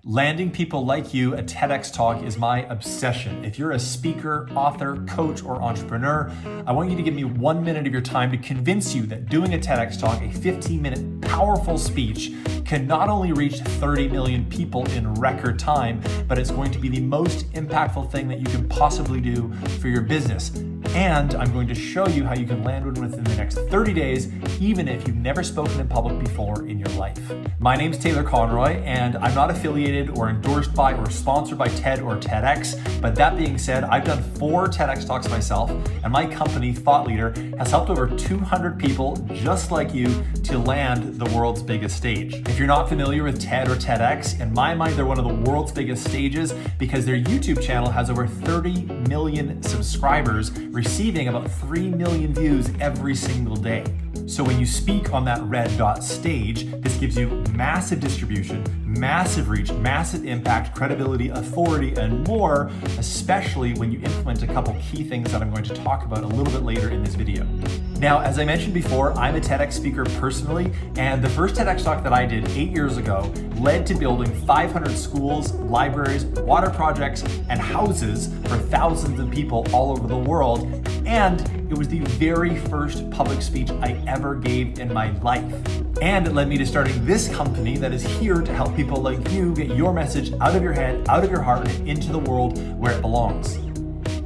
Landing people like you at TEDx Talk is my obsession. If you're a speaker, author, coach, or entrepreneur, I want you to give me 1 minute of your time to convince you that doing a TEDx Talk, a 15-minute powerful speech, can not only reach 30 million people in record time, but it's going to be the most impactful thing that you can possibly do for your business. And I'm going to show you how you can land one within the next 30 days, even if you've never spoken in public before in your life. My name's Taylor Conroy, and I'm not affiliated or endorsed by or sponsored by TED or TEDx. But that being said, I've done 4 TEDx Talks myself, and my company, Thought Leader, has helped over 200 people just like you to land the world's biggest stage. If you're not familiar with TED or TEDx, in my mind, they're one of the world's biggest stages because their YouTube channel has over 30 million subscribers, receiving about 3 million views every single day. So when you speak on that red dot stage, this gives you massive distribution, massive reach, massive impact, credibility, authority, and more, especially when you implement a couple key things that I'm going to talk about a little bit later in this video. Now, as I mentioned before, I'm a TEDx speaker personally, and the first TEDx Talk that I did 8 years ago led to building 500 schools, libraries, water projects, and houses for thousands of people all over the world, and it was the very first public speech I ever gave in my life. And it led me to starting this company that is here to help people like you get your message out of your head, out of your heart, and into the world where it belongs.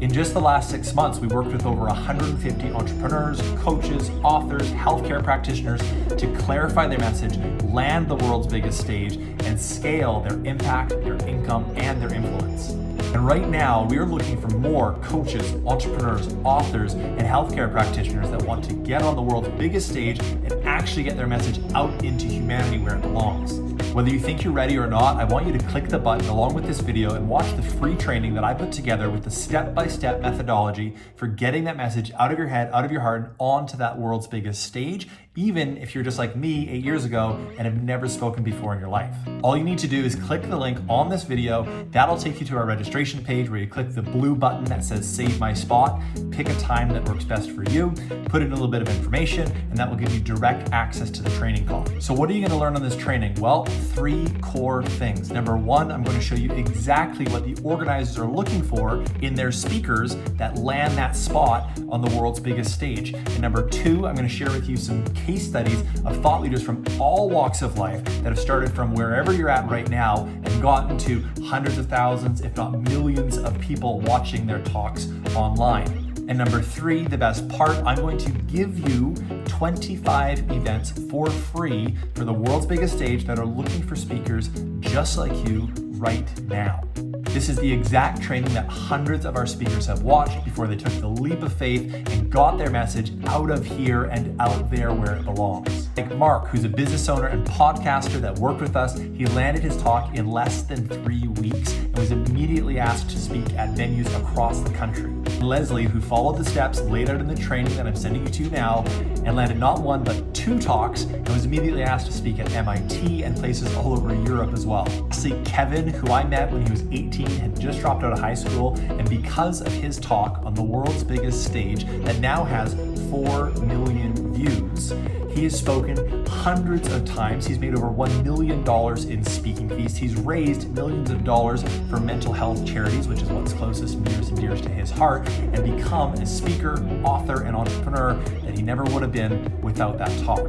In just the last 6 months, we worked with over 150 entrepreneurs, coaches, authors, healthcare practitioners to clarify their message, land the world's biggest stage, and scale their impact, their income, and their influence. And right now, we are looking for more coaches, entrepreneurs, authors, and healthcare practitioners that want to get on the world's biggest stage and actually get their message out into humanity where it belongs. Whether you think you're ready or not, I want you to click the button along with this video and watch the free training that I put together with the step-by-step methodology for getting that message out of your head, out of your heart, and onto that world's biggest stage, even if you're just like me 8 years ago and have never spoken before in your life. All you need to do is click the link on this video. That'll take you to our registration page where you click the blue button that says Save My Spot, pick a time that works best for you, put in a little bit of information, and that will give you direct access to the training call. So what are you gonna learn on this training? Well, 3 core things. Number 1, I'm going to show you exactly what the organizers are looking for in their speakers that land that spot on the world's biggest stage. And number 2, I'm going to share with you some case studies of thought leaders from all walks of life that have started from wherever you're at right now and gotten to hundreds of thousands, if not millions of people watching their talks online. And number 3, the best part, I'm going to give you 25 events for free for the world's biggest stage that are looking for speakers just like you right now. This is the exact training that hundreds of our speakers have watched before they took the leap of faith and got their message out of here and out there where it belongs. Like Mark, who's a business owner and podcaster that worked with us, he landed his talk in less than 3 weeks and was immediately asked to speak at venues across the country. Leslie, who followed the steps laid out in the training that I'm sending you to now and landed not 1 but 2 talks and was immediately asked to speak at MIT and places all over Europe as well. Lastly, Kevin, who I met when he was 18, had just dropped out of high school, and because of his talk on the world's biggest stage that now has 4 million views, he has spoken hundreds of times. He's made over $1 million in speaking fees. He's raised millions of dollars for mental health charities, which is what's closest, nearest, and dearest to his heart, and become a speaker, author, and entrepreneur that he never would have been without that talk.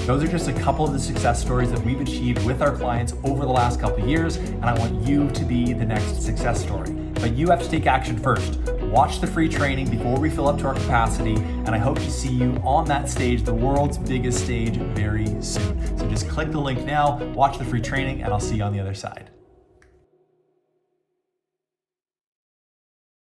Those are just a couple of the success stories that we've achieved with our clients over the last couple of years, and I want you to be the next success story. But you have to take action first. Watch the free training before we fill up to our capacity, and I hope to see you on that stage, the world's biggest stage, very soon. So just click the link now, watch the free training, and I'll see you on the other side.